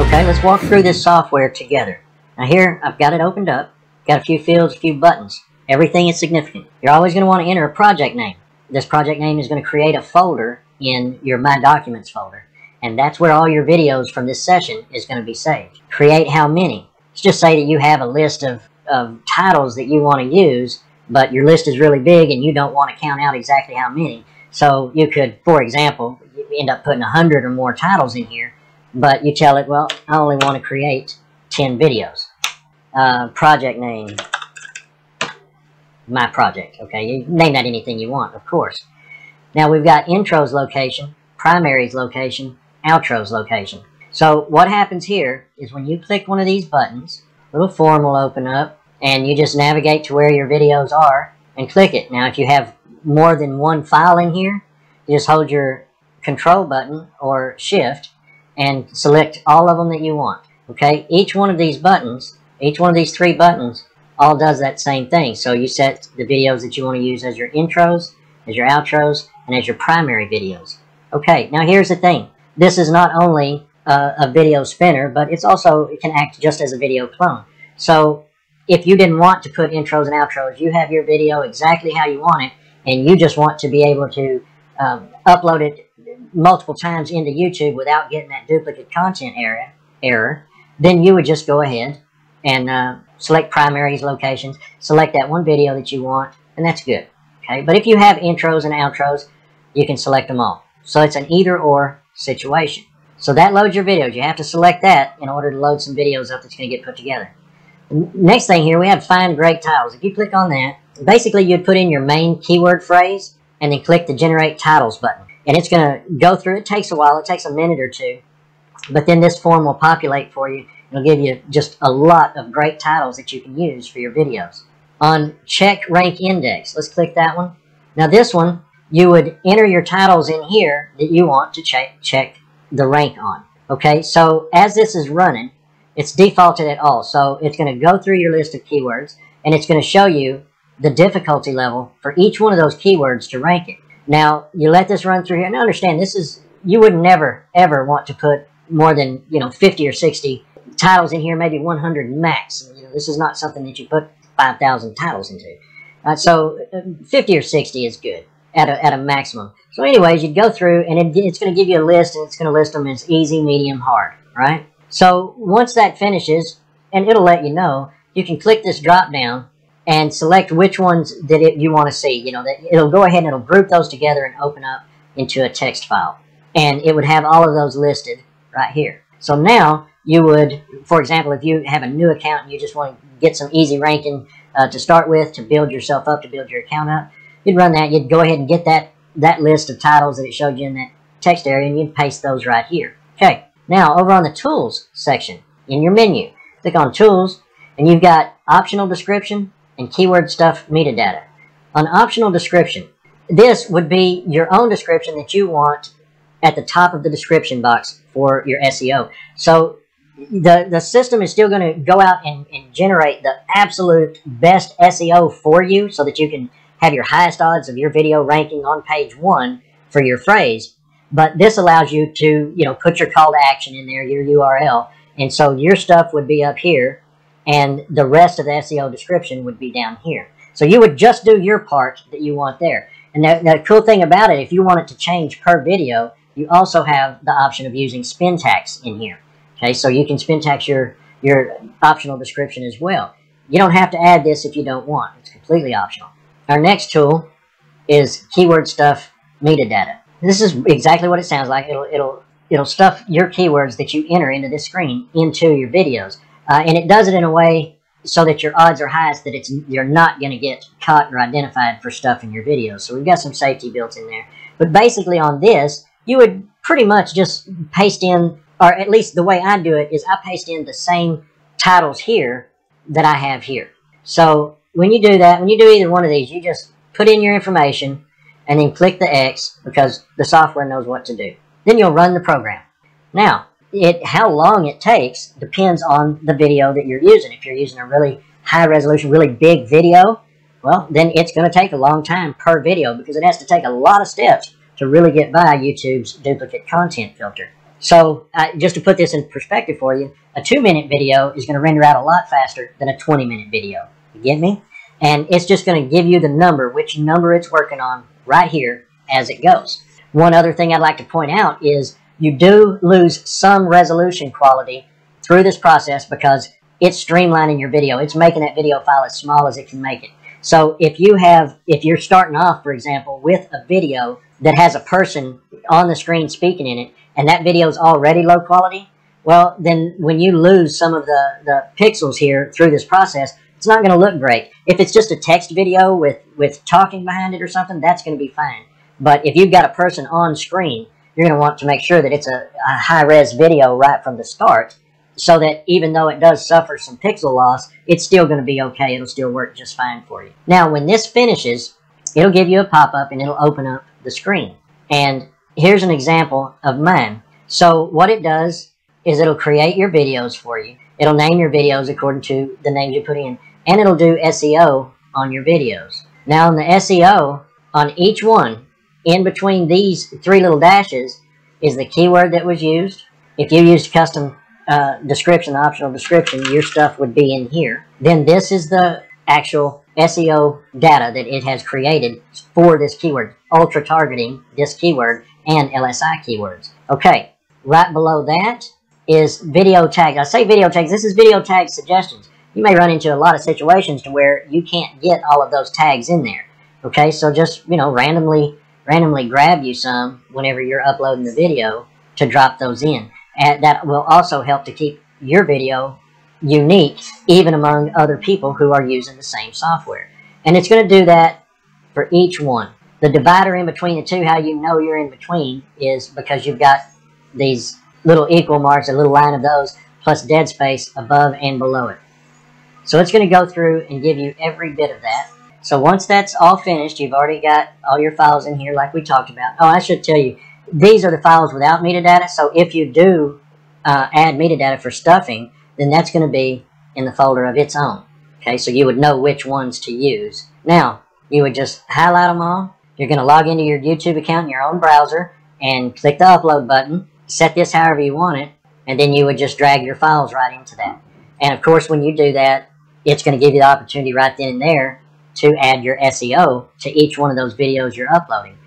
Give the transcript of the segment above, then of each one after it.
Okay, let's walk through this software together. Now here, I've got it opened up, got a few fields, a few buttons. Everything is significant. You're always going to want to enter a project name. This project name is going to create a folder in your My Documents folder, and that's where all your videos from this session is going to be saved. Create how many. Let's just say that you have a list of titles that you want to use, but your list is really big and you don't want to count out exactly how many. So you could, for example, end up putting 100 or more titles in here, but you tell it, well, I only want to create 10 videos. Project name, my project. Okay, you name that anything you want, of course. Now we've got intros location, primaries location, outros location. So what happens here is when you click one of these buttons, a little form will open up and you just navigate to where your videos are and click it. Now if you have more than one file in here, you just hold your control button or shift and select all of them that you want. Okay, each one of these buttons, each one of these 3 buttons, all does that same thing. So you set the videos that you want to use as your intros, as your outros, and as your primary videos. Okay, now here's the thing. This is not only a video spinner, but it can act just as a video clone. So if you didn't want to put intros and outros, you have your video exactly how you want it, and you just want to be able to upload it multiple times into YouTube without getting that duplicate content error, then you would just go ahead and select primaries locations, select that one video that you want, and that's good. Okay, but if you have intros and outros, you can select them all. So it's an either-or situation. So that loads your videos. You have to select that in order to load some videos up that's going to get put together. Next thing here, we have Find Great Titles. If you click on that, basically you'd put in your main keyword phrase and then click the Generate Titles button. And it's going to go through. It takes a while. It takes a minute or two. But then this form will populate for you. It'll give you just a lot of great titles that you can use for your videos. On Check Rank Index, let's click that one. Now this one, you would enter your titles in here that you want to check the rank on. Okay, so as this is running, it's defaulted at all. So it's going to go through your list of keywords, and it's going to show you the difficulty level for each one of those keywords to rank it. Now, you let this run through here, and understand this is, you would never, ever want to put more than, 50 or 60 titles in here, maybe 100 max. This is not something that you put 5,000 titles into. So 50 or 60 is good at a maximum. So anyways, you go through, and it's going to give you a list, and it's going to list them as easy, medium, hard, right? So once that finishes, and it'll let you know, you can click this drop down and select which ones that you want to see. That it'll go ahead and it'll group those together and open up into a text file. And it would have all of those listed right here. So now you would, for example, if you have a new account and you just want to get some easy ranking to start with, to build yourself up, to build your account up, you'd run that. You'd go ahead and get that list of titles that it showed you in that text area, and you'd paste those right here. Okay, now over on the Tools section in your menu, click on Tools, and you've got Optional Description and Keyword Stuff Metadata. On Optional Description, this would be your own description that you want at the top of the description box for your SEO. So the system is still going to go out and generate the absolute best SEO for you so that you can have your highest odds of your video ranking on page 1 for your phrase. But this allows you to, put your call to action in there, your URL. And so your stuff would be up here, and the rest of the SEO description would be down here. So you would just do your part that you want there. And the cool thing about it, if you want it to change per video, you also have the option of using spin tax in here. Okay, so you can spin tax your optional description as well. You don't have to add this if you don't want. It's completely optional. Our next tool is Keyword Stuff Metadata. This is exactly what it sounds like. It'll stuff your keywords that you enter into this screen into your videos. And it does it in a way so that your odds are highest that you're not going to get caught or identified for stuff in your videos. So we've got some safety built in there. But basically on this, you would pretty much just paste in, or at least the way I do it is I paste in the same titles here that I have here. So when you do that, when you do either one of these, you just put in your information and then click the X because the software knows what to do. Then you'll run the program. Now, how long it takes depends on the video that you're using. If you're using a really high resolution, really big video, well, then it's going to take a long time per video because it has to take a lot of steps to really get by YouTube's duplicate content filter. So just to put this in perspective for you, a 2-minute video is going to render out a lot faster than a 20-minute video. You get me? And it's just going to give you the number, which number it's working on right here as it goes. One other thing I'd like to point out is you do lose some resolution quality through this process because it's streamlining your video. It's making that video file as small as it can make it. So if you're starting off, for example, with a video that has a person on the screen speaking in it, and that video is already low quality, well, then when you lose some of the pixels here through this process, it's not going to look great. If it's just a text video with talking behind it or something, that's going to be fine. But if you've got a person on screen, you're going to want to make sure that it's a high-res video right from the start, so that even though it does suffer some pixel loss, it's still going to be okay. It'll still work just fine for you. Now, when this finishes, it'll give you a pop-up and it'll open up the screen. And here's an example of mine. So what it does is it'll create your videos for you. It'll name your videos according to the names you put in. And it'll do SEO on your videos. Now, in the SEO, on each one, in between these 3 little dashes, is the keyword that was used. If you used custom description, optional description, your stuff would be in here. Then this is the actual SEO data that it has created for this keyword, ultra targeting this keyword and LSI keywords. Okay, right below that is video tags. I say video tags, this is video tag suggestions. You may run into a lot of situations to where you can't get all of those tags in there. Okay, so just, you know, randomly grab you some whenever you're uploading the video to drop those in. And that will also help to keep your video unique even among other people who are using the same software. And it's going to do that for each one. The divider in between the two, how you know you're in between, is because you've got these little equal marks, a little line of those, plus dead space above and below it. So it's going to go through and give you every bit of that. So once that's all finished, you've already got all your files in here like we talked about. Oh, I should tell you, these are the files without metadata, so if you do add metadata for stuffing, then that's going to be in the folder of its own. Okay, so you would know which ones to use. Now, you would just highlight them all. You're going to log into your YouTube account in your own browser and click the upload button, set this however you want it, and then you would just drag your files right into that. And of course, when you do that, it's going to give you the opportunity right then and there to add your SEO to each one of those videos you're uploading.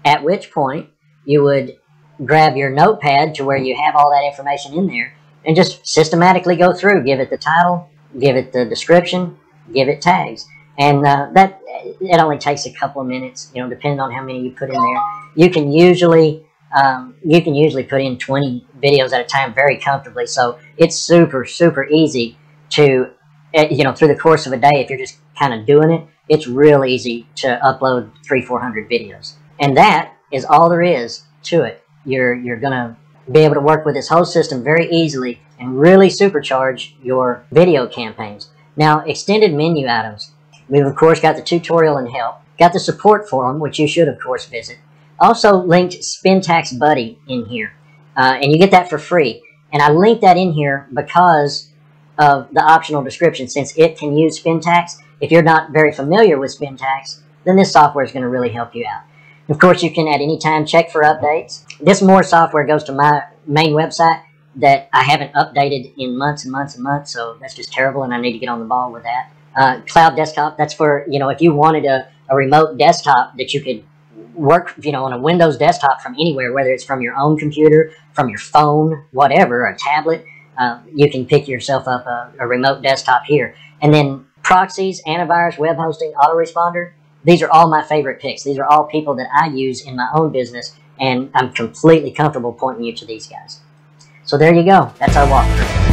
At which point, you would grab your notepad to where you have all that information in there and just systematically go through. Give it the title, give it the description, give it tags. And it only takes a couple of minutes, you know, depending on how many you put in there. You can usually put in 20 videos at a time very comfortably. So it's super, super easy to, you know, through the course of a day, if you're just kind of doing it, it's real easy to upload 300-400 videos. And that is all there is to it. You're going to be able to work with this whole system very easily and really supercharge your video campaigns. Now, extended menu items. We've, of course, got the tutorial and help. Got the support forum, which you should, of course, visit. Also linked Spintax Buddy in here. And you get that for free. And I linked that in here because of the optional description, since it can use Spintax. If you're not very familiar with Spintax, then this software is going to really help you out. Of course, you can at any time check for updates. This more software goes to my main website that I haven't updated in months and months and months, so that's just terrible, and I need to get on the ball with that. Cloud Desktop, that's for, you know, if you wanted a remote desktop that you could work, you know, on a Windows desktop from anywhere, whether it's from your own computer, from your phone, whatever, a tablet, you can pick yourself up a remote desktop here. And then proxies, antivirus, web hosting, autoresponder, these are all my favorite picks. These are all people that I use in my own business, and I'm completely comfortable pointing you to these guys. So there you go. That's our walkthrough.